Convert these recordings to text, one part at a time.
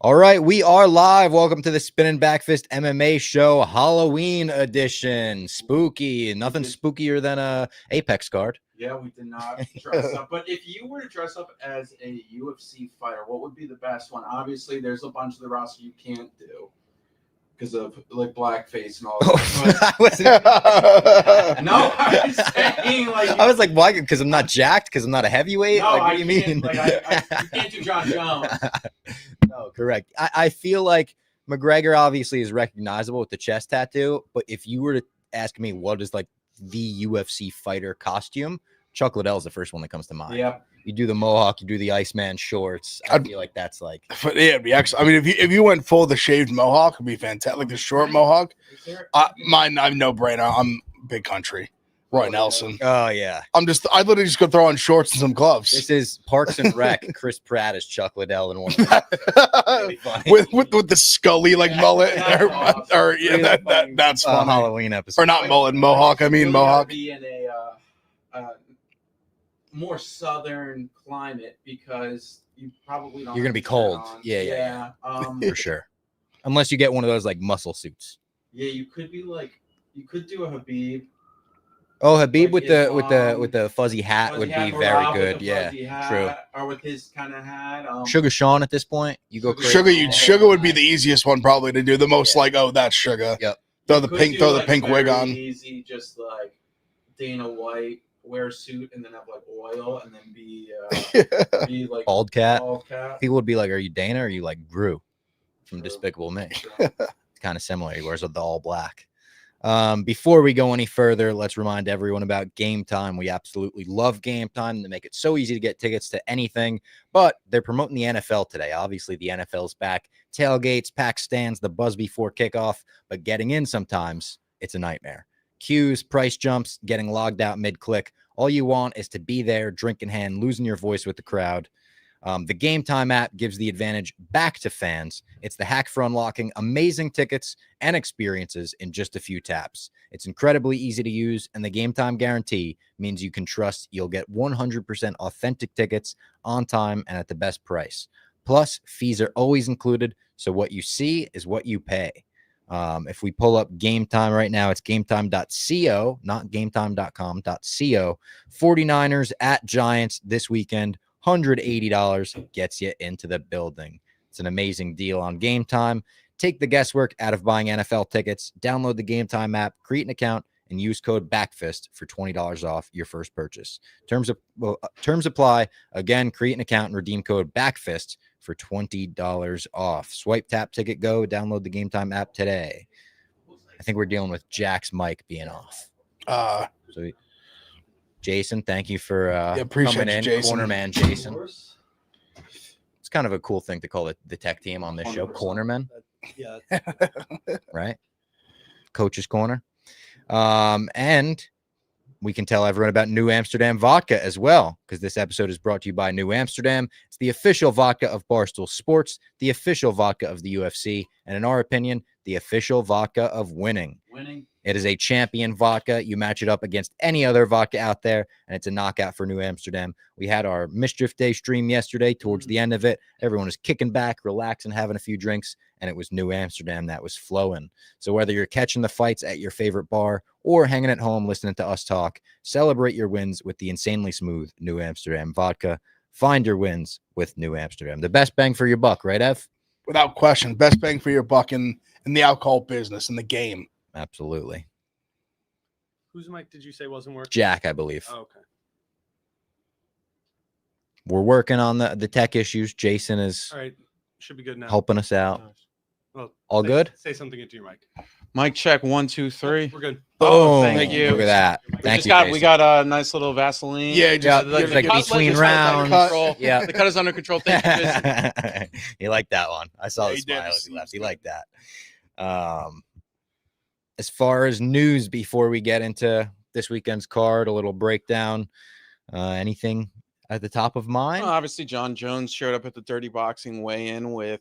All right, we are live. Welcome to the Spinning Backfist MMA show, Halloween edition. Spooky, nothing spookier than a Apex card. Yeah, we did not dress up. But if you were to dress up as a UFC fighter, what would be the best one? Obviously, there's a bunch of the roster you can't do because of like blackface and all that. No, I was saying like I was like, why? Because I'm not jacked. Because I'm not a heavyweight. No, like, what do you mean? Like, you can't do John Jones. No, correct. I feel like McGregor obviously is recognizable with the chest tattoo, but if you were to ask me what is like the UFC fighter costume, Chuck Liddell's the first one that comes to mind. Yeah. You do the mohawk, you do the Iceman shorts. I feel like that's like. But yeah, it'd be excellent. I mean, if you went full the shaved mohawk, it'd be fantastic. Like the short mohawk. Mine, I'm no brainer. I'm big country. Roy Nelson. Oh yeah. I literally just go throw on shorts and some gloves. This is Parks and Rec. Chris Pratt is Chuck Liddell in one. Really with the Scully like mullet, or yeah, that's funny. Halloween episode, or not mullet, mohawk. I mean mohawk. Be in a more southern climate because you probably don't. You're gonna be cold. Yeah. For sure. Unless you get one of those like muscle suits. Yeah, you could do a Habib. Oh, Habib with the fuzzy hat would be very good. Yeah, true. Or with his kind of hat. Sugar Sean at this point, you go crazy. Sugar would be the easiest one probably to do. The most like, oh, that's Sugar. Yep. Throw the pink wig on. Easy, just like Dana White, wear a suit and then have like oil and then be like bald cat. Bald cat. People would be like, "Are you Dana? Or are you like Gru from Despicable Me?" It's kind of similar. He wears the all black. Before we go any further, let's remind everyone about Game Time. We absolutely love Game Time. They make it so easy to get tickets to anything, but they're promoting the NFL today. Obviously, the NFL's back. Tailgates, packed stands, the buzz before kickoff, but getting in sometimes, it's a nightmare. Queues, price jumps, getting logged out mid-click. All you want is to be there, drink in hand, losing your voice with the crowd. The Game Time app gives the advantage back to fans. It's the hack for unlocking amazing tickets and experiences in just a few taps. It's incredibly easy to use, and the Game Time guarantee means you can trust you'll get 100% authentic tickets on time and at the best price. Plus, fees are always included, so what you see is what you pay. If we pull up Game Time right now, it's gametime.co, not gametime.com.co. 49ers at Giants this weekend. $180 gets you into the building. It's an amazing deal on Game Time. Take the guesswork out of buying NFL tickets. Download the Game Time app, create an account, and use code BACKFIST for $20 off your first purchase. Terms apply. Again, create an account and redeem code BACKFIST for $20 off. Swipe, tap, ticket, go. Download the Game Time app today. I think we're dealing with Jack's mic being off. So Jason, thank you for coming in. Jason. Corner man Jason. It's kind of a cool thing to call it the tech team on this 100%. Show. Cornerman. Yeah. Right. Coach's Corner. And we can tell everyone about New Amsterdam Vodka as well, because this episode is brought to you by New Amsterdam. It's the official vodka of Barstool Sports, the official vodka of the UFC, and in our opinion, the official vodka of winning. It is a champion vodka. You match it up against any other vodka out there, and it's a knockout for New Amsterdam. We had our Mischief Day stream yesterday. Towards the end of it, everyone was kicking back, relaxing, having a few drinks, and it was New Amsterdam that was flowing. So whether you're catching the fights at your favorite bar or hanging at home listening to us talk, celebrate your wins with the insanely smooth New Amsterdam vodka. Find your wins with New Amsterdam. The best bang for your buck, right, Ev? Without question. Best bang for your buck in the alcohol business, in the game. Absolutely. Whose mic did you say wasn't working? Jack, I believe. Oh, okay. We're working on the tech issues. Jason is all right. Should be good now. Helping us out. Nice. Well, all good? Say something into your mic. Mic check 1, 2, 3. We're good. Oh, thank you. Look at that. Thank you. We got a nice little Vaseline. Yeah, just like between rounds. Yeah, the cut is under control. Thank you, Jason. He liked that one. I saw the he smile did. as he left. He liked that. As far as news, before we get into this weekend's card, a little breakdown. Anything at the top of mind? Well, obviously, John Jones showed up at the Dirty Boxing weigh-in with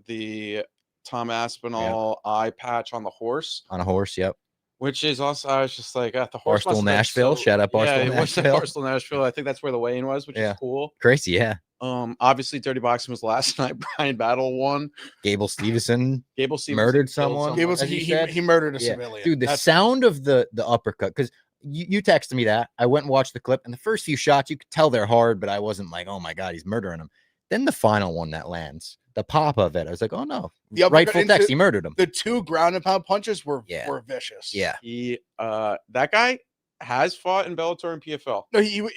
the Tom Aspinall eye patch on the horse. On a horse, yep. Which is also, I was just like, the horse Barstool must have been Nashville. Shout out Yeah, Barstool it was Nashville. Barstool Nashville. I think that's where the weigh-in was, which Yeah. is cool. Crazy, yeah. Obviously, Dirty Boxing was last night. Brian Battle won. Gable Stevenson Gable Stevenson murdered killed someone. Gables, as you he said. murdered a Yeah. civilian. Dude, the That's- sound of the uppercut, because you texted me that. I went and watched the clip, and the first few shots, you could tell they're hard, but I wasn't like, oh my God, he's murdering him. Then the final one that lands, the pop of it, I was like, oh no. The uppercut Rightful into- text, he murdered him. the 2 ground and pound punches were Yeah. vicious. Yeah. He, that guy has fought in Bellator and PFL. No,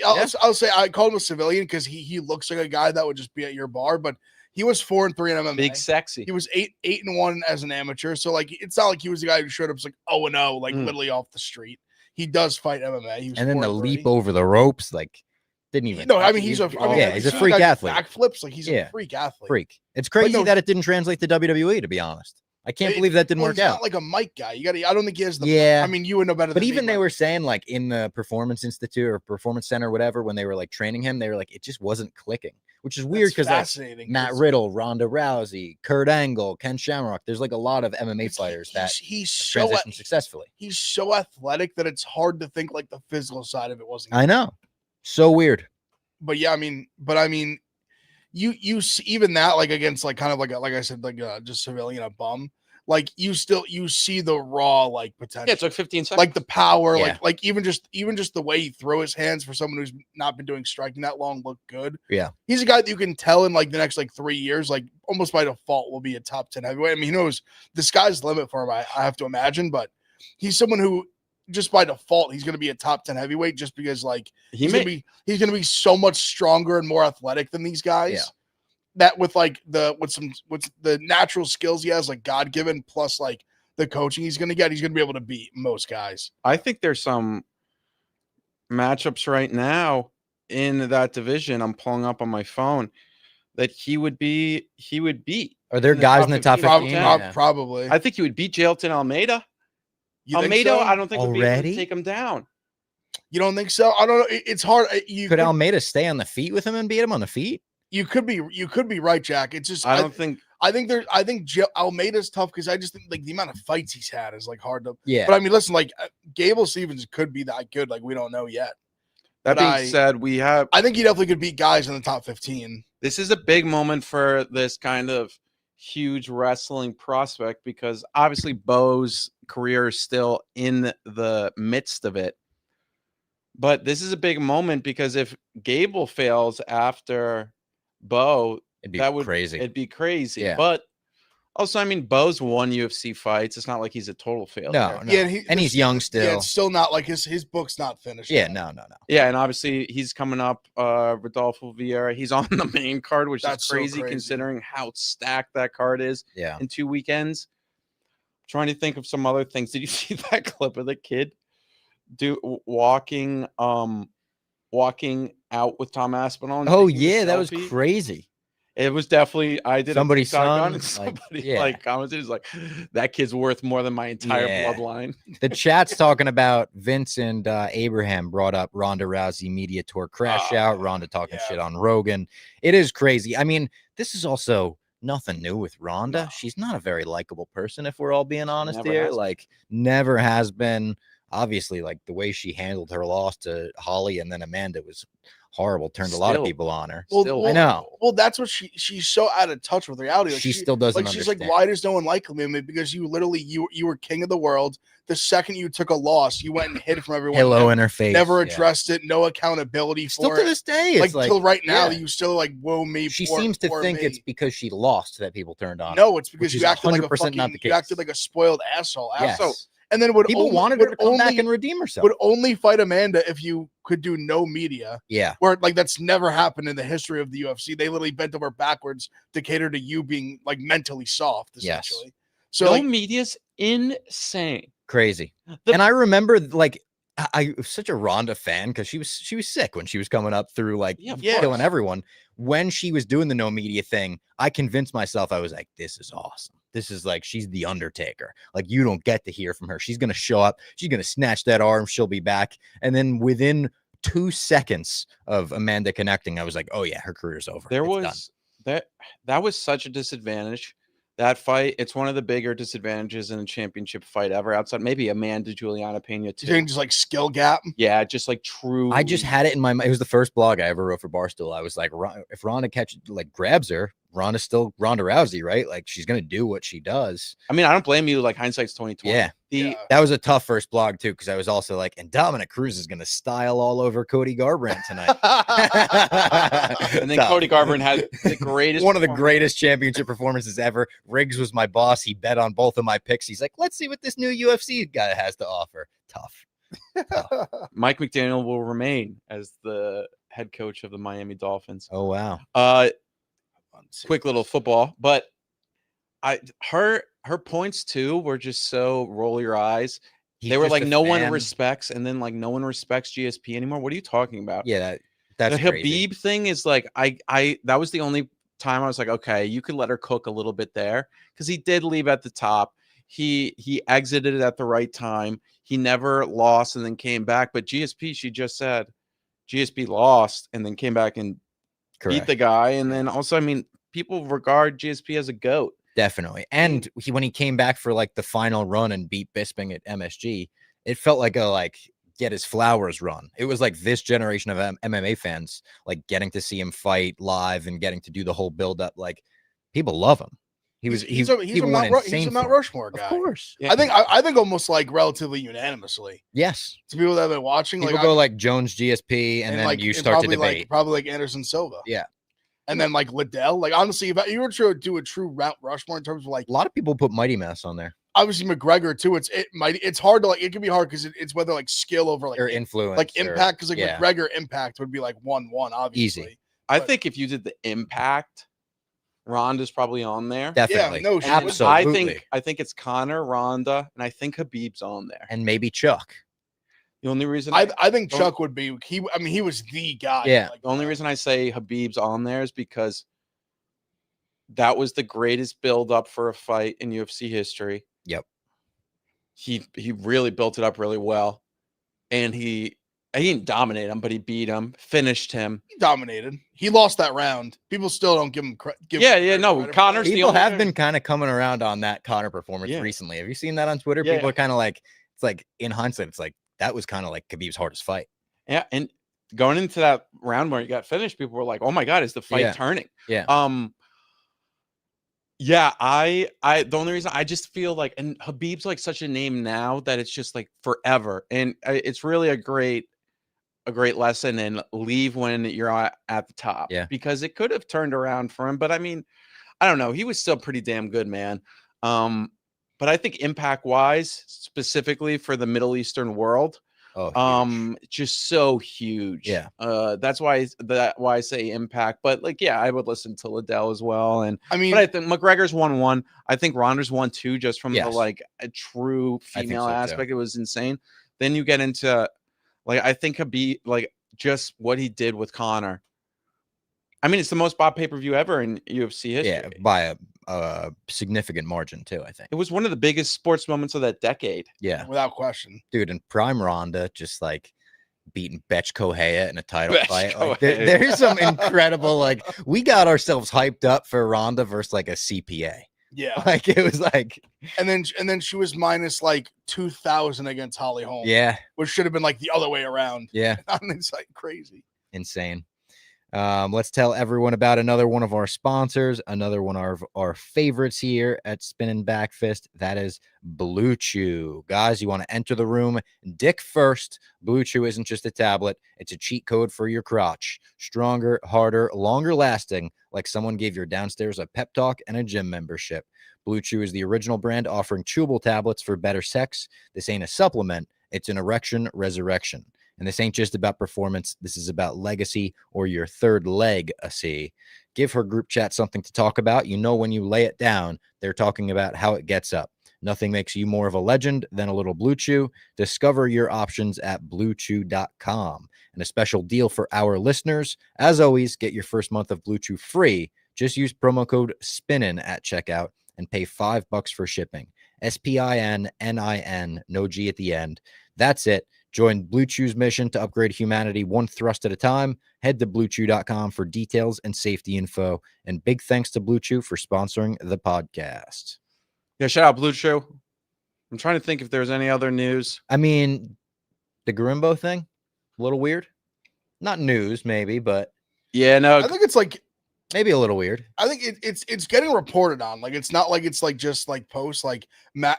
I'll say I called him a civilian because he looks like a guy that would just be at your bar, but he was 4-3 in MMA. Big sexy. He was 8-1 as an amateur. So like it's not like he was the guy who showed up like 0-0, like literally off the street. He does fight MMA. He was And then the 4-3. leap over the ropes, like, didn't even. No, I mean he's a he's a you see freak guys athlete. Backflips, like he's Yeah. a freak athlete. Freak. It's crazy no, that it didn't translate to WWE, to be honest. I can't believe that didn't Well, work he's out. not like a mic guy. I don't think he has the. Yeah. I mean, you would know better. But than even me, they were saying, like, in the Performance Institute or Performance Center, whatever, when they were like training him, they were like, it just wasn't clicking, which is weird because like fascinating. Matt Riddle, Ronda Rousey, Kurt Angle, Ken Shamrock. There's like a lot of MMA fighters that he's have transitioned successfully. He's so athletic that it's hard to think like the physical side of it wasn't. I know. So weird. But yeah, I mean, you see even that like against like kind of like I said like just civilian a bum. Like you see the raw like potential. Yeah, it took 15 seconds. Like the power, Yeah. like even just the way he threw his hands for someone who's not been doing striking that long look good. Yeah. He's a guy that you can tell in like the next like 3 years, like almost by default will be a top 10 heavyweight. I mean, who knows? The sky's the limit for him, I have to imagine, but he's someone who just by default he's gonna be a top 10 heavyweight just because like he's gonna be so much stronger and more athletic than these guys. Yeah. That with like with the natural skills he has, like God given, plus like the coaching he's gonna get, he's gonna be able to beat most guys. I think there's some matchups right now in that division. I'm pulling up on my phone that he would beat. Are there In the guys top in the top 15? 15? Yeah. Probably. I think he would beat Jailton Almeida. You think Almeida, so? I don't think would be able Already? to take him down. You don't think so? I don't know. It's hard. Could Almeida stay on the feet with him and beat him on the feet? You could be right, Jack. It's just I don't think. I think Almeida's tough because I just think like the amount of fights he's had is like hard to. Yeah. But I mean, listen, like Gable Stevens could be that good. Like we don't know yet. That But being said, we have. I think he definitely could beat guys in the top 15. This is a big moment for this kind of huge wrestling prospect because obviously Bo's career is still in the midst of it. But this is a big moment because if Gable fails after Bo, It'd be that would crazy. It'd be crazy. Yeah. But also, I mean, Bo's won UFC fights. It's not like he's a total failure. No. Yeah, and he's young still. Yeah, it's still not like his book's not finished. Yeah, yet. no. Yeah, and obviously he's coming up. Rodolfo Vieira. He's on the main card, which That's is so crazy crazy. considering how stacked that card is Yeah. in 2 weekends. Trying to think of some other things. Did you see that clip of the kid walking out with Tom Aspinall? and Oh taking the yeah, that was selfie? crazy. It was definitely. I did Somebody's a TikTok on son, it, like, somebody yeah. like commented, "Is like that kid's worth more than my entire Yeah. bloodline." The chat's talking about Vince and Abraham brought up Ronda Rousey media tour crash out. Ronda talking yeah. shit on Rogan. It is crazy. I mean, this is also nothing new with Ronda. No. She's not a very likable person, if we're all being honest Never here. has been. Like, never has been. Obviously, like the way she handled her loss to Holly and then Amanda was horrible. Turned a lot of Still. people on her. Still. I know. Well, that's what she's so out of touch with reality. Like She still doesn't like she's like, understand. why does no one like me? Because you literally you were king of the world. The second you took a loss, you went and hid from everyone. Hello in her face. Never yeah. addressed it. No accountability Still for to it. this day, it's like till right now, yeah. you still like whoa me. She poor- seems to poor think me. it's because she lost that people turned on. her. No, it's because which you is acted like a 100% not fucking, the you acted case. like a spoiled asshole. Yes. So, and then would People only, wanted her would to come back only- and redeem herself. would only fight Amanda if you could do no media. Yeah. Where like that's never happened in the history of the UFC. They literally bent over backwards to cater to you being like mentally soft, Yes. essentially. So No like, media's insane. Crazy. The- And I remember like I was such a Ronda fan because she was sick when she was coming up through like Yeah, of killing course. everyone. When she was doing the no media thing, I convinced myself I was like, this is awesome. This is like she's the Undertaker. Like you don't get to hear from her. She's gonna show up, she's gonna snatch that arm, she'll be back. And then within 2 seconds of Amanda connecting, I was like, oh yeah, her career's over. There It's done. was that was such a disadvantage That fight, it's one of the bigger disadvantages in a championship fight ever. Outside maybe Amanda Juliana Pena You too. think just like skill gap? Yeah, just like true. I just had it in my mind. It was the first blog I ever wrote for Barstool. I was like, if Ronda grabs her, Ronda's still Ronda Rousey, right? Like she's gonna do what she does. I mean, I don't blame you. Like hindsight's 2020. Yeah. That was a tough first blog too, because I was also like, and Dominic Cruz is gonna style all over Cody Garbrandt tonight. And then Tough. Cody Garbrandt had the greatest, one of the greatest championship performances ever. Riggs was my boss. He bet on both of my picks. He's like, let's see what this new UFC guy has to offer. Tough. Mike McDaniel will remain as the head coach of the Miami Dolphins. Oh wow. Quick little football, but her points too were just so roll your eyes. He's they were just like a no one fan. respects, and then like no one respects GSP anymore. What are you talking about? Yeah, that's the crazy. Habib thing is like I that was the only time I was like, okay, you could let her cook a little bit there, because he did leave at the top. He exited at the right time. He never lost and then came back. But GSP, she just said GSP lost and then came back and beat the guy. And then also, I mean, people regard GSP as a GOAT. Definitely. And when he came back for like the final run and beat Bisping at MSG, it felt like a get his flowers run. It was like this generation of MMA fans like getting to see him fight live and getting to do the whole build up. Like people love him. He's a Mount Rushmore guy. Of course. Yeah. I think almost like relatively unanimously. Yes. To people that have been watching, people go like Jones, GSP, and then like, you start to debate. Probably like Anderson Silva. Yeah. And then like Liddell. Like honestly, if you were to do a true Mount Rushmore in terms of like a lot of people put Mighty Mouse on there. Obviously McGregor too. It's hard to like. It can be hard because it's whether like skill over like or influence, like impact. Because like McGregor impact would be like 1-1, obviously. Easy. I think if you did the impact, Ronda's probably on there. Definitely. Yeah, no, absolutely. I think it's Conor, Ronda, and I think Habib's on there. And maybe Chuck. The only reason I think Chuck would be he was the guy. Yeah. Like, the only reason I say Habib's on there is because that was the greatest build up for a fight in UFC history. Yep. He really built it up really well. And he didn't dominate him, but he beat him, finished him. He dominated. He lost that round. People still don't give him credit. No. Connor's people have been kind of coming around on that Conor performance recently. Have you seen that on Twitter? Yeah. People are kind of like, it's like in hindsight, it's like that was kind of like Khabib's hardest fight. Yeah, and going into that round where he got finished, people were like, "Oh my god, is the fight turning?" Yeah. Yeah, I the only reason I just feel like, and Habib's like such a name now that it's just like forever, and it's really a great lesson and leave when you're at the top. Yeah, because it could have turned around for him, but I mean, I don't know, he was still pretty damn good, man. But I think impact wise, specifically for the Middle Eastern world, just so huge. Yeah. That's why I say impact. But like, yeah, I would listen to Liddell as well. And I mean, but I think McGregor's 1-1. I think Ronda's 1-2, just from the like a true female aspect. It was insane. Then you get into like, I think Khabib, like just what he did with Conor. I mean, it's the most bought pay-per-view ever in UFC history. Yeah, by a significant margin too, I think. It was one of the biggest sports moments of that decade. Yeah. Without question. Dude, and prime Ronda just like beating Betch Kohea in a title fight. Like, there's some incredible, like, we got ourselves hyped up for Ronda versus like a CPA. Yeah. Like it was like, and then she was minus like 2,000 against Holly Holm. Yeah. Which should have been like the other way around. Yeah. It's like crazy. Insane. Let's tell everyone about another one of our sponsors, another one of our favorites here at Spinning Back Fist. That is Blue Chew. Guys, you want to enter the room dick first. Blue Chew isn't just a tablet, it's a cheat code for your crotch. Stronger, harder, longer lasting, like someone gave your downstairs a pep talk and a gym membership. Blue Chew is the original brand offering chewable tablets for better sex. This ain't a supplement, it's an erection resurrection. And this ain't just about performance. This is about legacy or your third leg, Give her group chat something to talk about. You know, when you lay it down, they're talking about how it gets up. Nothing makes you more of a legend than a little Blue Chew. Discover your options at bluechew.com. And a special deal for our listeners. As always, get your first month of Blue Chew free. Just use promo code SPINNIN at checkout and pay $5 for shipping. SPINNIN, no G at the end. That's it. Join Blue Chew's mission to upgrade humanity one thrust at a time. Head to bluechew.com for details and safety info. And big thanks to Blue Chew for sponsoring the podcast. Yeah, shout out Blue Chew. I'm trying to think if there's any other news. I mean, the Grimbo thing, a little weird. Not news, maybe, but Yeah, no. I think it's like maybe a little weird. I think it's getting reported on. Like it's not like it's like just like posts. Like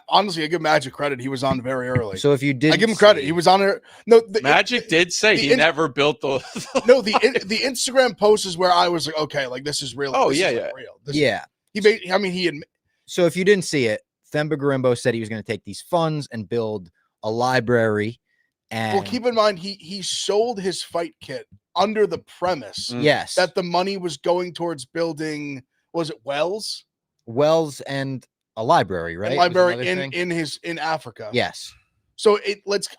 honestly, I give Magic credit. He was on very early. So if you did, I give him credit. He was on it. No, Magic did say he never built the. No, the Instagram post is where I was like, okay, like this is real. Oh, this yeah, is, yeah. like, real. This, yeah. He made. I mean, he admit. So if you didn't see it, Themba Grimbo said he was going to take these funds and build a library. And Well, keep in mind he sold his fight kit under the premise yes, that the money was going towards building. Was it wells? wells and a library, right? A Was library another thing? in Africa. Yes. So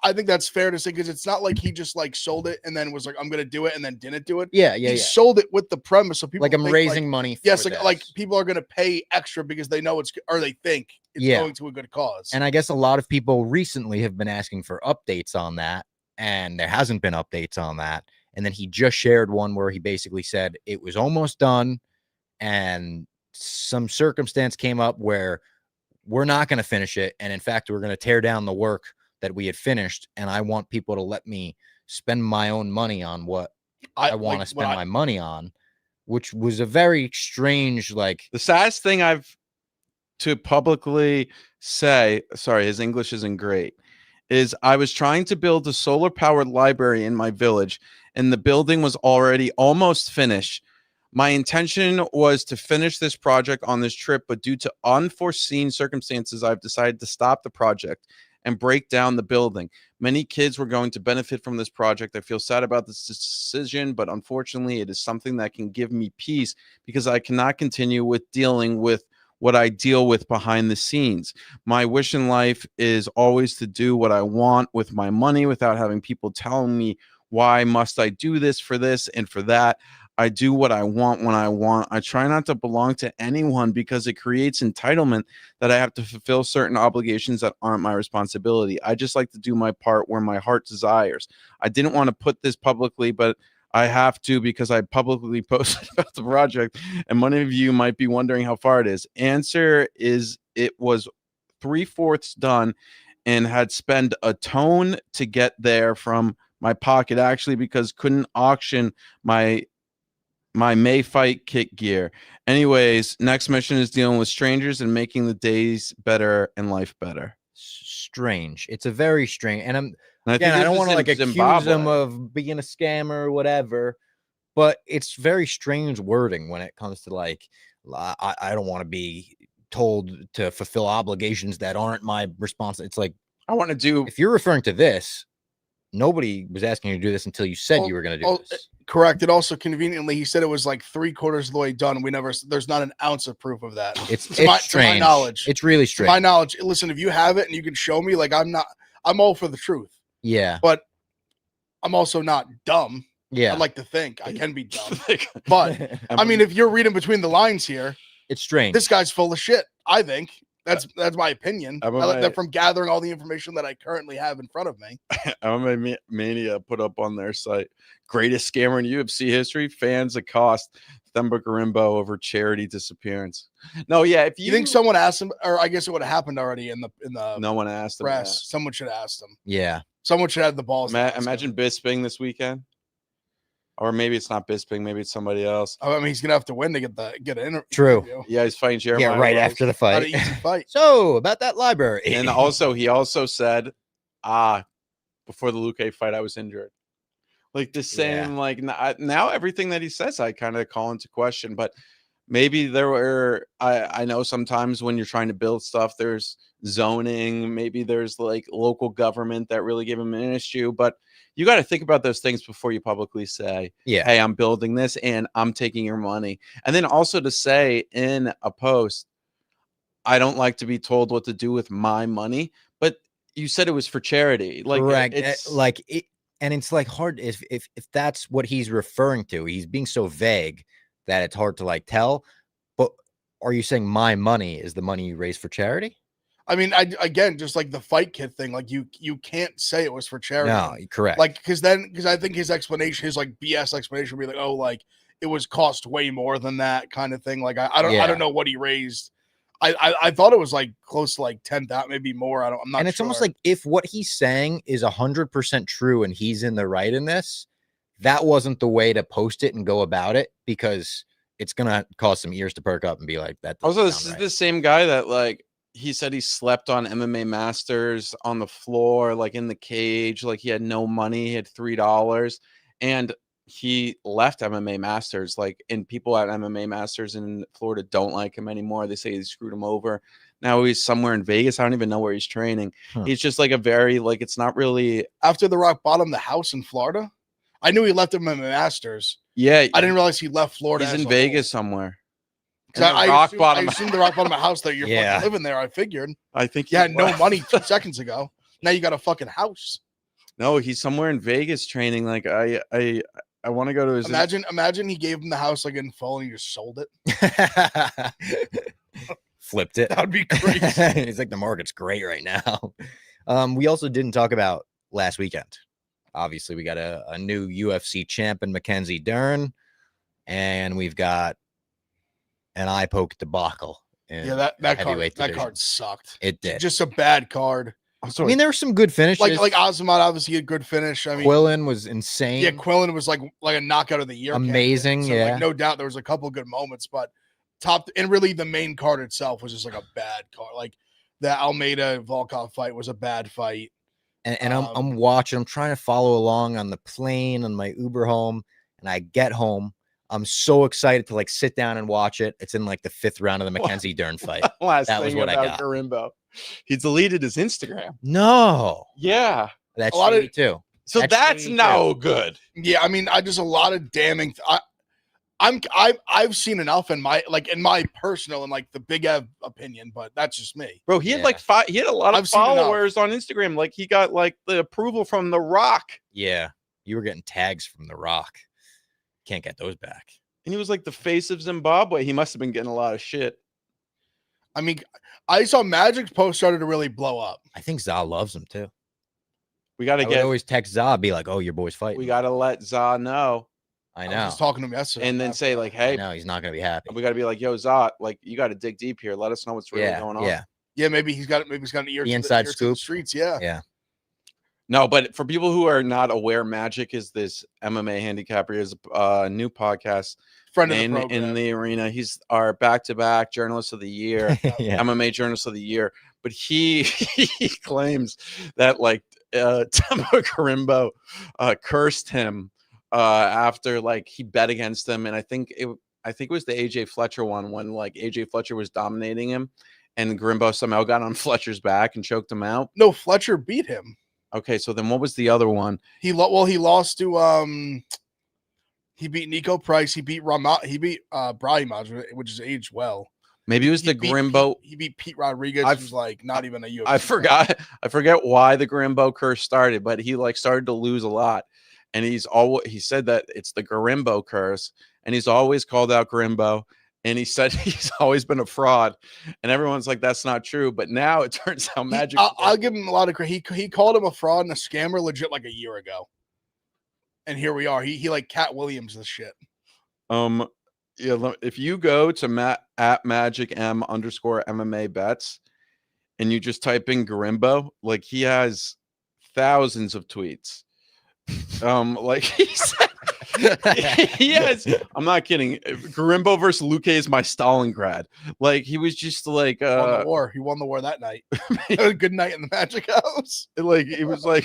I think that's fair to say because it's not like he just like sold it and then was like I'm gonna do it and then didn't do it. Yeah. He sold it with the premise, so people Like I'm think, raising money. For yes, this. like people are gonna pay extra because they know it's or they think it's Yeah. going to a good cause. And I guess a lot of people recently have been asking for updates on that, and there hasn't been updates on that. And then he just shared one where he basically said it was almost done, and some circumstance came up where we're not going to finish it, and in fact, we're going to tear down the work that we had finished. And I want people to let me spend my own money on what I want to spend my money on, which was a very strange, like The saddest thing I've to publicly say, sorry, his English isn't great, is I was trying to build a solar powered library in my village, and the building was already almost finished. My intention was to finish this project on this trip, but due to unforeseen circumstances, I've decided to stop the project and break down the building. Many kids were going to benefit from this project. I feel sad about this decision, but unfortunately, it is something that can give me peace because I cannot continue with dealing with what I deal with behind the scenes. My wish in life is always to do what I want with my money without having people telling me why must I do this and for that. I do what I want when I want. I try not to belong to anyone because it creates entitlement that I have to fulfill certain obligations that aren't my responsibility. I just like to do my part where my heart desires. I didn't want to put this publicly, but I have to because I publicly posted about the project, and many of you might be wondering how far it is. Answer is it was 3/4 done and had spent a ton to get there from my pocket, actually, because couldn't auction my May fight kit gear. Anyways, next mission is dealing with strangers and making the days better and life better. strange. It's a very strange, and And again, I this don't is want to in like accuse Zimbabwe. him of being a scammer or whatever, but it's very strange wording when it comes to like I don't want to be told to fulfill obligations that aren't my responsibility. It's like I want to do. if you're referring to this, nobody was asking you to do this until you said Oh, you were going to do oh, this. Correct. It also conveniently, he said it was like 3/4 of the way done. There's not an ounce of proof of that. It's to my strange. knowledge. It's really To strange. my knowledge, listen, if you have it and you can show me, like I'm all for the truth, Yeah. but I'm also not dumb. Yeah. I'd like to think I can be dumb. But I I'm- mean, if you're reading between the lines here, it's strange. this guy's full of shit. I think that's my opinion. I I'm a like man. that from gathering all the information that I currently have in front of me. MMA Mania put up on their site, greatest scammer in UFC history. Fans accost Themba Grimbo over charity disappearance. No, yeah. If You think someone asked him, or I guess it would have happened already in the no one asked him press? Someone should have asked him. Yeah. Someone should have the balls. that. to ask him. Imagine Bisping this weekend, or maybe it's not Bisping, maybe it's somebody else. I mean, he's gonna have to win to get an interview. True. Yeah, he's fighting Jeremiah. Yeah. Right Rose. after the Not an fight. easy fight. So about that library. And he also said, before the Luque fight, I was injured. Like the same, like now everything that he says, I kind of call into question. But maybe there were, I know sometimes when you're trying to build stuff, there's zoning, maybe there's like local government that really give him an issue. But you got to think about those things before you publicly say, yeah. hey, I'm building this and I'm taking your money. And then also to say in a post, I don't like to be told what to do with my money, but you said it was for charity. Like, Correct. it's Like it, and it's like hard if that's what he's referring to. He's being so vague that it's hard to like tell. But are you saying my money is the money you raise for charity? I mean, again, just like the fight kit thing, like you can't say it was for charity. No, correct. Like, because I think his explanation, his like BS explanation would be like, oh, like it was cost way more than that kind of thing. Like, I don't know what he raised. I thought it was like close to like 10,000, maybe more. I'm not. And it's almost like if what he's saying is 100% true and he's in the right in this, that wasn't the way to post it and go about it, because it's gonna cause some ears to perk up and be like that. Also, this is the same guy that like he said he slept on MMA Masters on the floor, like in the cage, like he had no money, he had $3, and he left MMA Masters. Like, and people at MMA Masters in Florida don't like him anymore. They say he screwed him over. Now he's somewhere in Vegas. I don't even know where he's training. He's just like a very like it's not really after the rock bottom, the house in Florida. I knew he left MMA Masters. Yeah, I didn't realize he left Florida. He's in Vegas somewhere. I assumed the rock bottom house that you're fucking living there. I figured. I think you had no money 2 seconds ago. Now you got a fucking house. No, he's somewhere in Vegas training. Like I want to go to his. Imagine he gave him the house like in full and he just sold it. Flipped it. That would be crazy. He's like, the market's great right now. We also didn't talk about last weekend. Obviously, we got a new UFC champ in Mackenzie Dern, and we've got an eye poke debacle. That card sucked. It did. Just a bad card. I mean, there were some good finishes. Like Azamat, obviously a good finish. I mean, Quillen was insane. Yeah, Quillen was like a knockout of the year. Amazing. So, yeah, like, no doubt there was a couple good moments, but and really the main card itself was just like a bad card. Like the Almeida Volkov fight was a bad fight. And I'm watching. I'm trying to follow along on the plane on my Uber home, and I get home. I'm so excited to like sit down and watch it. It's in like the 5th round of the Mackenzie Dern fight. That was what I got. Grimbo. He deleted his Instagram. No. Yeah. That's shady too. So that's no good. Yeah, I mean, just a lot of damning. I've seen enough in my personal and like the Big Ev opinion, but that's just me. Bro, he had he had a lot of followers on Instagram. Like he got like the approval from The Rock. Yeah. You were getting tags from The Rock. Can't get those back. And he was like the face of Zimbabwe. He must have been getting a lot of shit. I mean, I saw Magic's post started to really blow up. I think За loves him too. We got to always text За, be like, "Oh, your boy's fighting." We got to let За know. I know. I was talking to him yesterday, and then say like, "Hey, no, he's not gonna be happy." We got to be like, "Yo, За, like you got to dig deep here. Let us know what's really going on." Yeah. Maybe he's got an ear. The inside scoop. The streets. Yeah. Yeah. No, but for people who are not aware, Magic is this MMA handicapper. He has a new podcast. Friend in the arena. He's our back-to-back journalist of the year, MMA journalist of the year. But he claims that like Temba Grimbo cursed him after like he bet against him, and I think it was the AJ Fletcher one when like AJ Fletcher was dominating him, and Grimbo somehow got on Fletcher's back and choked him out. No, Fletcher beat him. Okay, so then what was the other one? He lost to he beat Nico Price. He beat Brahimaj, which is aged well. Maybe it was Grimbo. He beat Pete Rodriguez, who's like not even a UFC. I forget why the Grimbo curse started, but he like started to lose a lot, and he said that it's the Grimbo curse, and he's always called out Grimbo, and he said he's always been a fraud, and everyone's like that's not true, but now it turns out Magic. I'll give him a lot of credit. He called him a fraud and a scammer legit like a year ago. And here we are. He like Cat Williams this shit. Yeah. If you go to at Magic M_MMA bets, and you just type in Grimbo, like he has thousands of tweets. Like he said, he has. I'm not kidding. Grimbo versus Luque is my Stalingrad. Like he was just like won the war. He won the war that night. It was a good night in the Magic House. Like it was like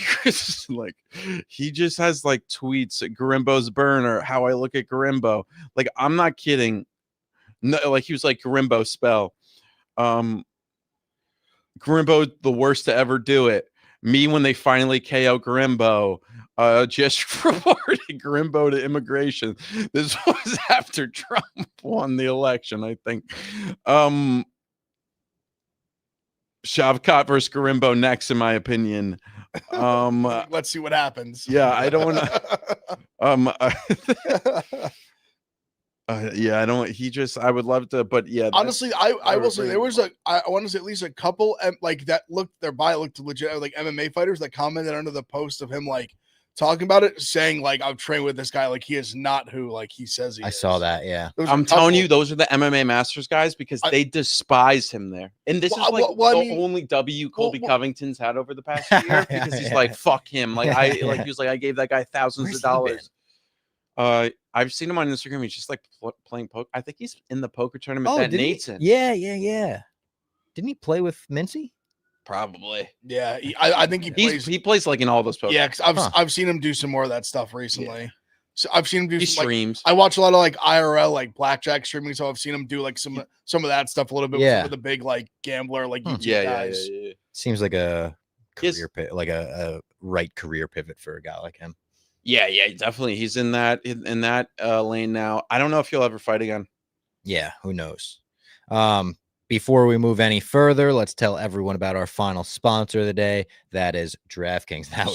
like he just has like tweets. Grimbo's burner. How I look at Grimbo. Like I'm not kidding. No, like he was like Grimbo spell. Grimbo the worst to ever do it. Me when they finally KO Grimbo. Just reported Grimbo to immigration. This was after Trump won the election, I think. Shavkat versus Grimbo next, in my opinion. Let's see what happens. Yeah, I don't. Yeah, I don't. I would love to, but yeah. Honestly, I will say pretty there was I want to say at least a couple like that their bio looked legit, like MMA fighters that commented under the post of him like talking about it, saying like I've trained with this guy, like he is not who like he says he I is. saw that. Yeah. There was a I'm telling you, couple- those are the MMA Masters guys because they despise him there. And this Well, is like well, I the mean- only W Colby well- Covington's had over the past year because he's Yeah. like, fuck him. Like he was like, I gave that guy thousands Where's of he been? dollars. I've seen him on Instagram. He's just like playing poker. I think he's in the poker tournament that did he? Nate's in. Yeah. Didn't he play with Mincy? Probably. Yeah, I think he plays. He plays like in all those poker. Yeah, because Huh. I've seen him do some more of that stuff recently. So I've seen him do He some, like, streams. I watch a lot of like IRL like blackjack streaming, so I've seen him do like some of that stuff a little bit with Yeah. some of the big like gambler like YouTube yeah, guys. yeah. Seems like a Yes. career pivot, like a right career pivot for a guy like him. Yeah, definitely. He's in that lane now. I don't know if he'll ever fight again. Yeah, who knows? Before we move any further, let's tell everyone about our final sponsor of the day. That is DraftKings. That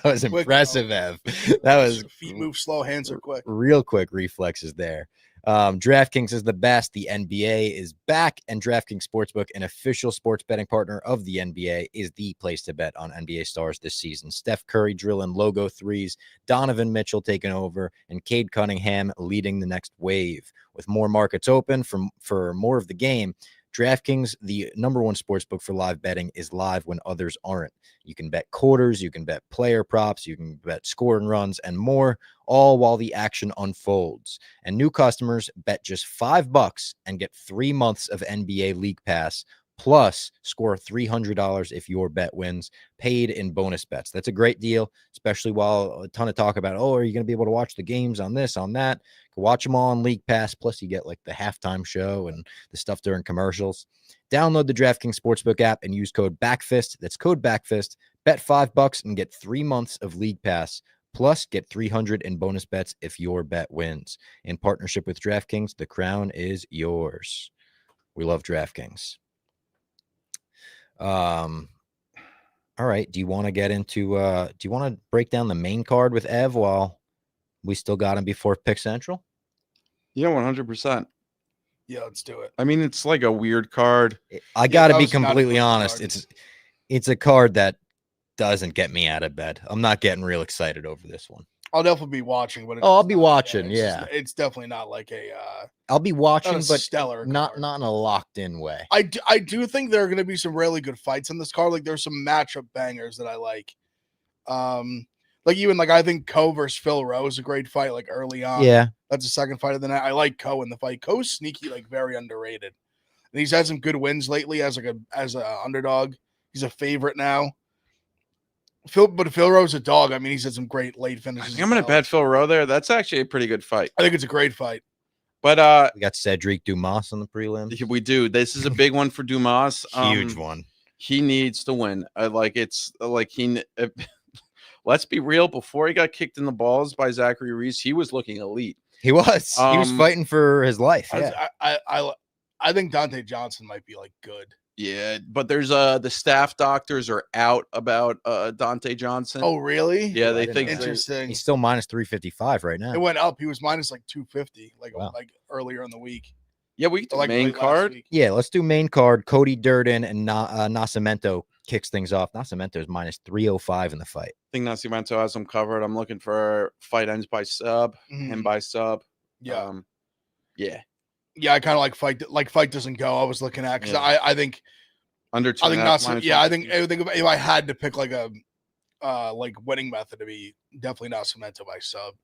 was Quick, impressive, Ev. That was feet move slow, hands are quick. real quick reflexes there. DraftKings is the best. The NBA is back, and DraftKings Sportsbook, an official sports betting partner of the NBA, is the place to bet on NBA stars this season. Steph Curry drilling logo threes, Donovan Mitchell taking over, and Cade Cunningham leading the next wave. With more markets open for more of the game, DraftKings, the number one sportsbook for live betting, is live when others aren't. You can bet quarters, you can bet player props, you can bet score and runs, and more, all while the action unfolds. And new customers bet just $5 and get 3 months of NBA League Pass, plus score $300 if your bet wins, paid in bonus bets. That's a great deal, especially while a ton of talk about, are you going to be able to watch the games on this, on that? Watch them all on League Pass, plus you get like the halftime show and the stuff during commercials. Download the DraftKings Sportsbook app and use code BACKFIST. That's code BACKFIST. Bet $5 and get 3 months of League Pass, plus get $300 in bonus bets if your bet wins. In partnership with DraftKings, the crown is yours. We love DraftKings. All right. Do you want to get into do you want to break down the main card with Ev while we still got him before Pick Central? Yeah, 100%. Yeah, let's do it. I mean, it's like a weird card. I got to that be was not a completely fun honest. card. It's a card that doesn't get me out of bed. I'm not getting real excited over this one. I'll definitely be watching, but I'll be watching. it's definitely not like a I'll be watching, not a but stellar not card. not in a locked in way. I do think there are going to be some really good fights in this card. Like there's some matchup bangers that I like. Like even like I think Ko versus Phil Rowe is a great fight. Like early on, Yeah, that's the second fight of the night. I like Ko in the fight. Ko's sneaky, like very underrated. And he's had some good wins lately as a underdog. He's a favorite now. Phil Rowe's a dog. I mean, he's had some great late I finishes. think I'm going to bet Phil Rowe there. That's actually a pretty good fight. I think it's a great fight. But we got Cedric Dumas on the prelims. we do. This is a big one for Dumas. Huge one. He needs to win. Let's be real. Before he got kicked in the balls by Zachary Reese, he was looking elite. He was. He was fighting for his life. Yeah. I think Dante Johnson might be like good. Yeah, but there's the staff doctors are out about Dante Johnson. Oh, really? Yeah, they I didn't think know that. Interesting. He's still minus 355 right now. It went up. He was minus like 250, like Wow. like earlier in the week. Yeah, we get the Like main late last card. week. Yeah, let's do main card. Cody Durden and Nascimento kicks things off. Nascimento is minus 305 in the fight. I think Nascimento has them covered. I'm looking for fight ends by sub, Mhm. him by sub. Yeah, Yeah. yeah. I kind of like fight doesn't go. I was looking at because Yeah. I think Under two. I think and a half, Nascimento. minus Yeah, I 150. think if I had to pick like a like winning method to be definitely Nascimento by sub.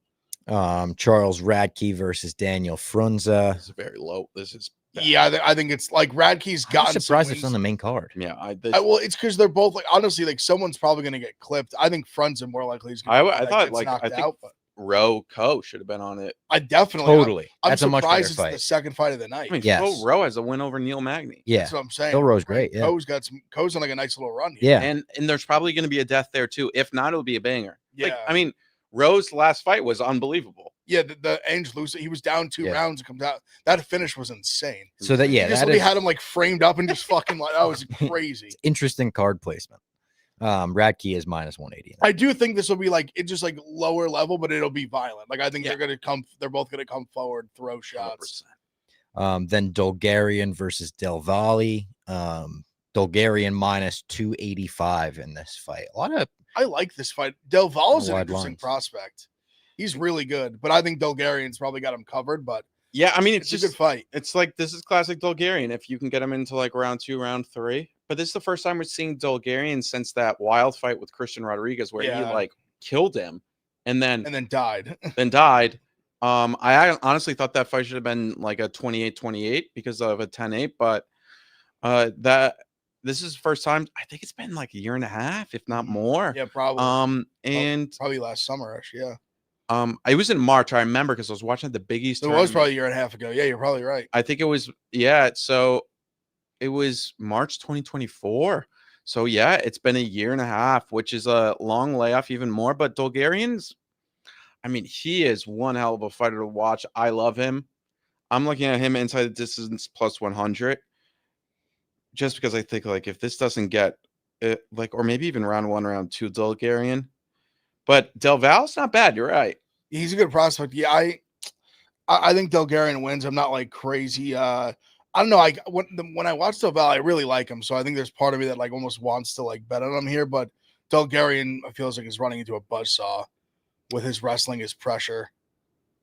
Charles Radke versus Daniel Frunza. This is very low. This is bad. Yeah, I think it's like Radke's I'm gotten some surprised wins. it's on the main card. Yeah. Well, it's because they're both like honestly, like someone's probably gonna get clipped. I think Frunza more likely is gonna I thought, gets like, knocked I think out, but Rowe Co should have been on it. I definitely Totally. I'm That's a much better surprised it's fight. the second fight of the night. I mean, Yes. Phil Rowe has a win over Neil Magny. Yeah. That's what I'm saying. Phil Rowe's great. Yeah. Ko's on like a nice little run here. Yeah. And there's probably going to be a death there too. If not, it'll be a banger. Like, Yeah. I mean, Rowe's last fight was unbelievable. Yeah, the Angel Lucy, he was down 2 Yeah. rounds and comes out. That finish was insane. So that, He yeah, just that literally is had him like framed up and just fucking like that was crazy. interesting card placement. Radke is minus 180. I do think this will be like it's just like lower level, but it'll be violent. Like I think Yeah. they're both gonna come forward, throw shots. 100%. Then Bulgarian versus Del Valle. Bulgarian minus 285 in this fight. A lot of I like this fight. Del Valle's an wide interesting lines. prospect. He's really good, but I think Bulgarian's probably got him covered. But Yeah, I mean, it's a good fight. It's like this is classic Bulgarian. If you can get him into like round 2, round 3, but this is the first time we're seeing Bulgarian since that wild fight with Christian Rodriguez, where he Yeah. like killed him and then died. died. I honestly thought that fight should have been like a 28-28 because of a 10-8, but that this is the first time. I think it's been like a year and a half, if not more. Yeah, probably. And probably last summer-ish. Yeah, it was in March. I remember because I was watching the Big East. it was probably a year and a half ago. Yeah, you're probably right. I think it was, yeah. So it was March 2024. So yeah, it's been a year and a half, which is a long layoff, even more. But Bulgarian's, I mean, he is one hell of a fighter to watch. I love him. I'm looking at him inside the distance plus 100, just because I think like if this doesn't get it, like, or maybe even round 1, round 2, Bulgarian. But Del Valle's not bad. You're right. He's a good prospect. Yeah, I think Bulgarian wins. I'm not like crazy. I don't know. When I watch Del Valle, I really like him. So I think there's part of me that like almost wants to like bet on him here. But Bulgarian feels like he's running into a buzzsaw with his wrestling, his pressure.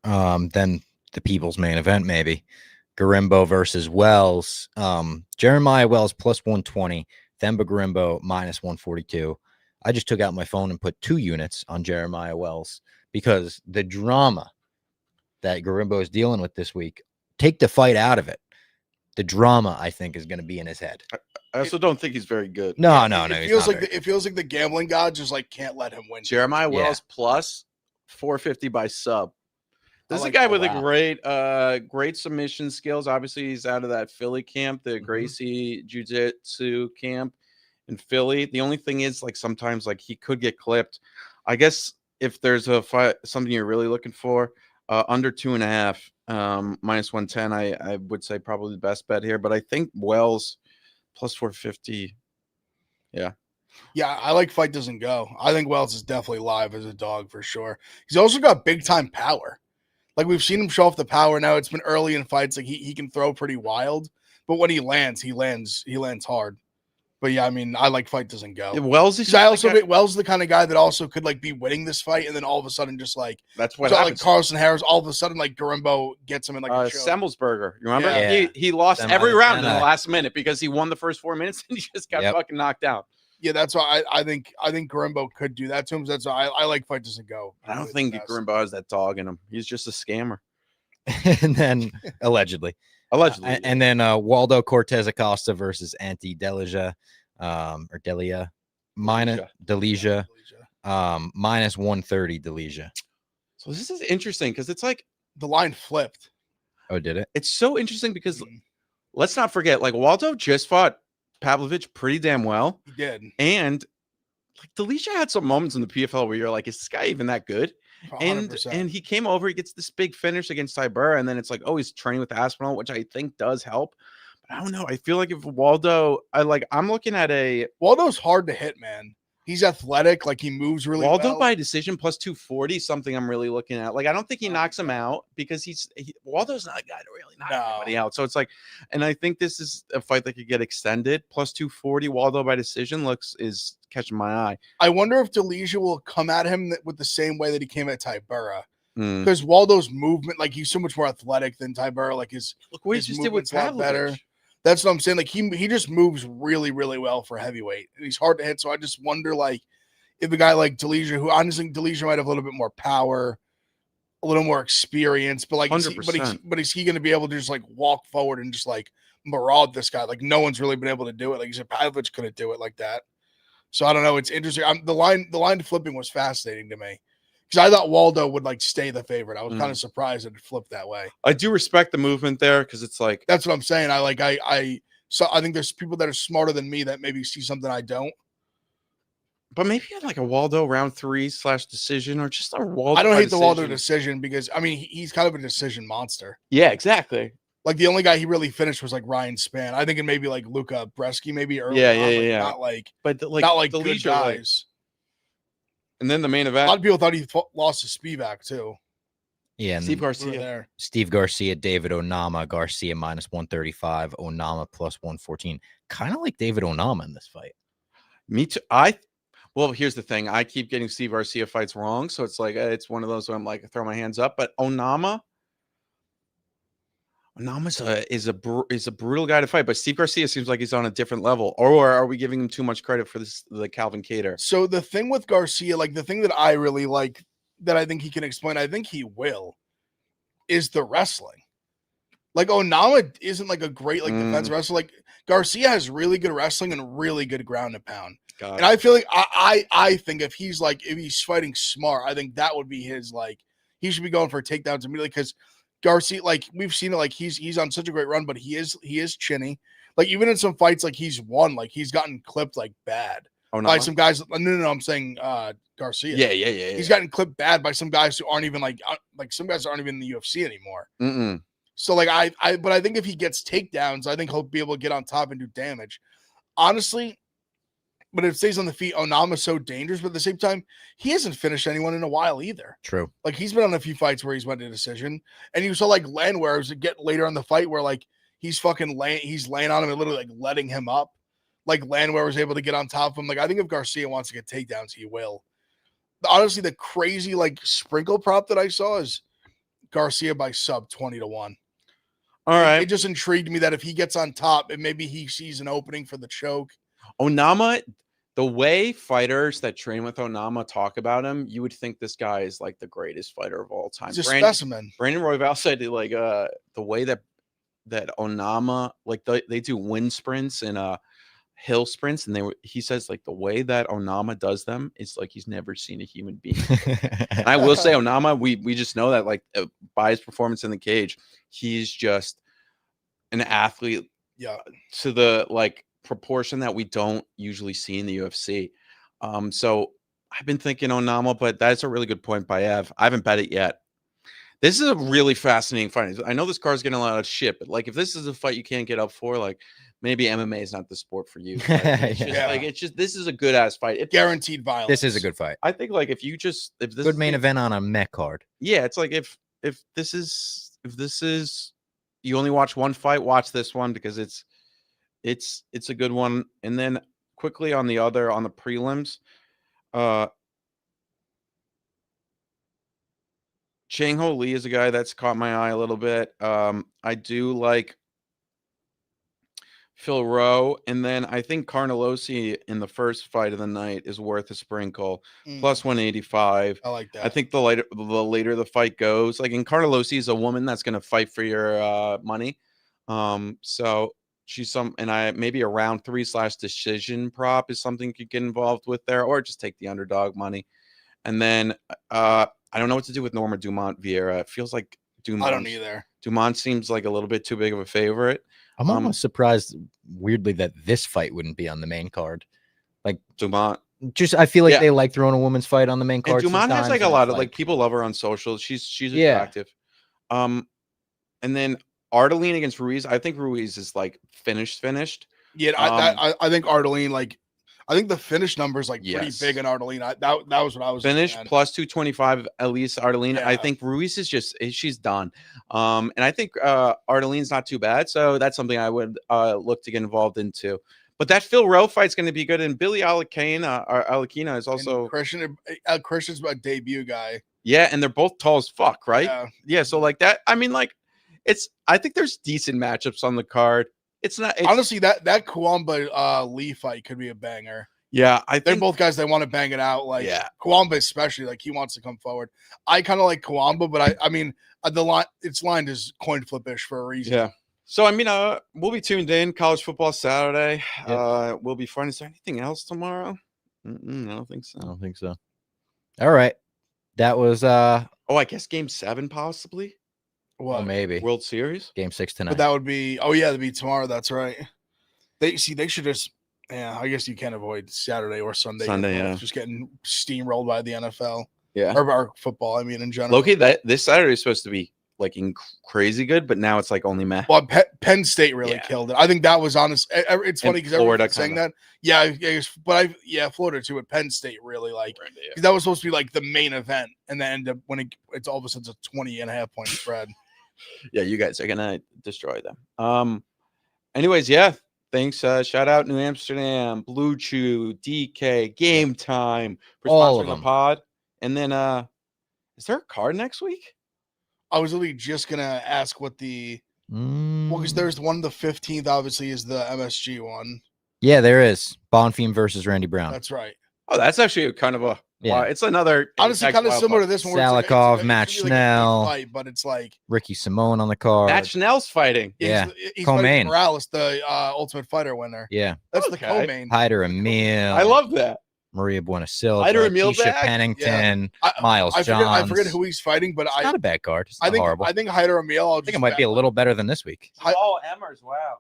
then the people's main event, maybe Grimbo versus Wells. Jeremiah Wells plus 120, Themba Grimbo minus 142. I just took out my phone and put 2 units on Jeremiah Wells because the drama that Grimbo is dealing with this week, take the fight out of it. The drama, I think, is going to be in his head. I also don't think he's very good. No. It feels like the gambling god just like can't let him win. Jeremiah Wells plus 450 by sub. This is a like guy that. with Wow. a great submission skills. Obviously, he's out of that Philly camp, the Gracie Jiu-Jitsu camp in Philly. The only thing is, like, sometimes like he could get clipped. I guess if there's a fight, something you're really looking for, under 2.5, minus 110, I would say probably the best bet here. But I think Wells plus 450. Yeah. Yeah, I like Fight Doesn't Go. I think Wells is definitely live as a dog for sure. He's also got big time power. Like we've seen him show off the power now. It's been early in fights. Like he can throw pretty wild, but when he lands hard. But yeah, I mean, I like Fight Doesn't Go. Wells is Wells is the kind of guy that also could like be winning this fight, and then all of a sudden just like that's what like happens. Carlson Harris, all of a sudden like Grimbo gets him in like a choke. Semmelsberger. You remember? Yeah. He lost Semmel- every round in and, the last minute because he won the first 4 minutes and he just got fucking knocked out. Yeah, that's why I think Grimbo could do that to him. So that's why I like Fight Doesn't Go. I don't think Grimbo has that dog in him. He's just a scammer. And then allegedly. And then Waldo Cortez Acosta versus Ante Delija, or Delia, minus Delija, minus 130 Delija. So this is interesting because it's like the line flipped. Oh, did it? It's so interesting because let's not forget, like Waldo just fought Pavlovich pretty damn well. He did. And like Delija had some moments in the PFL where you're like, is this guy even that good? 100%. And he came over, he gets this big finish against Tybura, and then it's like, oh, he's training with Aspinall, which I think does help. But I don't know. I feel like if Waldo, I'm looking at Waldo's hard to hit, man. He's athletic, like he moves really Waldo well. by decision plus 240, something I'm really looking at. Like, I don't think he knocks him out because Waldo's not a guy to really knock anybody out. So it's like, and I think this is a fight that could get extended. Plus 240, Waldo by decision is catching my eye. I wonder if Delija will come at him with the same way that he came at Tybura. Because Waldo's movement, like he's so much more athletic than Tybura. Like look what he just did with Pavlovich. Better. That's what I'm saying. Like he just moves really, really well for heavyweight, and he's hard to hit. So I just wonder, like, if a guy like Delija, who honestly Delija might have a little bit more power, a little more experience, but like, is he going to be able to just like walk forward and just like maraud this guy? Like no one's really been able to do it. Like you said, Pavlovich couldn't do it like that. So I don't know. It's interesting. The line flipping was fascinating to me. Because I thought Waldo would like stay the favorite. I was kind of surprised that it flipped that way. I do respect the movement there because it's like that's what I'm saying. I think there's people that are smarter than me that maybe see something I don't. But maybe like a Waldo round 3/decision or just a Waldo. I don't hate the Waldo decision because I mean he's kind of a decision monster. Yeah, exactly. Like the only guy he really finished was like Ryan Spann. I think it maybe like Luca Bresky maybe early Yeah, on, yeah, but yeah. not like But the, not like the good leisure, like, guys. and then the main A event, lot of people thought he lost to Spivak too. Yeah, and Steve We were Garcia. there. Steve Garcia, David Onama, Garcia -135, Onama +114. Kind of like David Onama in this fight. Me too. Well, here's the thing. I keep getting Steve Garcia fights wrong, so it's like it's one of those where I'm like throw my hands up. But Onama is a brutal guy to fight. But Steve Garcia seems like he's on a different level. Or are we giving him too much credit for the Calvin Kattar? So the thing with Garcia, like the thing that I really like that I think he can explain, I think he will, is the wrestling. Like Onama isn't like a great like defense wrestler. Like Garcia has really good wrestling and really good ground and pound. And I feel like I think if he's fighting smart, I think that would be his like he should be going for takedowns immediately because Garcia, like we've seen it, like he's on such a great run, but he is chinny. Like even in some fights, like he's won, like he's gotten clipped like bad by some guys. No, I'm saying Garcia. Yeah. He's gotten clipped bad by some guys who aren't even like some guys aren't even in the UFC anymore. So like but I think if he gets takedowns, I think he'll be able to get on top and do damage. Honestly. But if it stays on the feet, Onama's so dangerous. But at the same time, he hasn't finished anyone in a while either. True. Like he's been on a few fights where he's went to decision, and you saw like Landwehr's get later in the fight where like he's laying on him and literally like letting him up. Like Landwehr was able to get on top of him. Like I think if Garcia wants to get takedowns, he will. Honestly, the crazy like sprinkle prop that I saw is Garcia by sub 20-1. All right. It just intrigued me that if he gets on top, and maybe he sees an opening for the choke. Onama, the way fighters that train with Onama talk about him, you would think this guy is like the greatest fighter of all time. He's a specimen. Brandon Royval said like the way that Onama, like they do wind sprints and hill sprints, and he says like the way that Onama does them is like he's never seen a human being. And I will say Onama, we just know that like by his performance in the cage, he's just an athlete. Yeah. To the like proportion that we don't usually see in the UFC. So I've been thinking Onama, but that's a really good point by Ev. I haven't bet it yet. This is a really fascinating fight. I know this card's getting a lot of shit, but like if this is a fight you can't get up for, like maybe MMA is not the sport for you. It's just this is a good ass fight. Guaranteed violence. This is a good fight. I think like if this Good main event on a mech card. Yeah, it's like if this is you only watch one fight, watch this one because it's a good one. And then quickly on the prelims, Chang Ho Lee is a guy that's caught my eye a little bit. I do like Phil Rowe, and then I think Carnelossi in the first fight of the night is worth a sprinkle, plus 185. I like that. I think the later the fight goes, like in Carnelossi is a woman that's going to fight for your money. So she's maybe a round 3/decision prop is something you could get involved with there, or just take the underdog money. And then I don't know what to do with Norma Dumont Vieira. It feels like Dumont. I don't either. Dumont seems like a little bit too big of a favorite. I'm almost surprised, weirdly, that this fight wouldn't be on the main card. Like Dumont. I feel like they like throwing a women's fight on the main card. And Dumont has like a lot of like people love her on social. She's attractive. And then Ardeline against Ruiz. I think Ruiz is like finished. Yeah, I think Ardeline, like I think the finish number is like pretty big in Ardeline. That was what I was finished plus 225 at least. Ardeline. Yeah. I think Ruiz is she's done. And I think Ardeline's not too bad. So that's something I would look to get involved into. But that Phil Rowe fight's going to be good. And Billy Alakina is also Christian's a debut guy. Yeah, and they're both tall as fuck, right? Yeah. So like that. I mean, like I think there's decent matchups on the card. It's honestly that Kawamba Lee fight could be a banger. Yeah, they're both guys that want to bang it out. Like Kawamba especially, like he wants to come forward. I kind of like Kawamba, but I mean the line it's lined as coin flip-ish for a reason. Yeah. So I mean, we'll be tuned in. College football Saturday. Will be fun. Is there anything else tomorrow? I don't think so. I don't think so. All right, that was. I guess Game 7 possibly. What? Oh, maybe World Series Game 6 tonight. But that would be. Oh yeah, that'd be tomorrow. That's right. They should just. Yeah, I guess you can't avoid Saturday or Sunday. Just getting steamrolled by the NFL. Yeah, or football. I mean, in general. Loki, that this Saturday is supposed to be like crazy good, but now it's like only meh. Well, Penn State really Yeah. killed it. I think that was honest. It's funny because Florida everyone's saying kinda. that. Yeah, Florida too. But Penn State really like 'cause that was supposed to be like the main event, and then end up when it's all of a sudden it's a 20.5 point spread. Yeah, you guys are gonna destroy them. Anyways, yeah. Thanks. Shout out New Amsterdam, Blue Chew, DK, Game Time for All of sponsoring the them. pod. And then is there a card next week? I was literally just gonna ask what the well, because Mm, there's one the 15th, obviously, is the MSG one. yeah, there is Bonfim versus Randy Brown. That's right. Oh, that's actually a kind of a Yeah. it's another Honestly, Apex kind of wild similar to card. this one. Where it's Salikov, like, Matt it should be like a deep Schnell. fight, but it's like Ricky Simone on the card. Matt Schnell's fighting. Yeah. he's Co-main. fighting Morales, the Ultimate Fighter winner. Yeah, That's the Okay. co-main. Hyder Emil. I love that. Maria Buenasilva, Hyder Emil's Keisha back? Pennington, I- Miles I Johns. forget who he's fighting, but It's not a bad card. It's I not think horrible. I think Hyder Emil. I think it might be a little better than this week. Oh, Emmers, wow.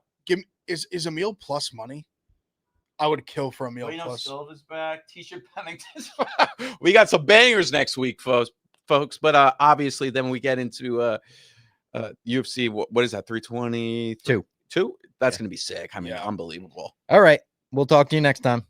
Is Emil plus money? I would kill for Emil plus. Silva's back. T-shirt Pennington's back. We got some bangers next week, folks. But obviously, then we get into UFC. What is that? 322. That's gonna be sick. I mean, Yeah. unbelievable. All right. We'll talk to you next time.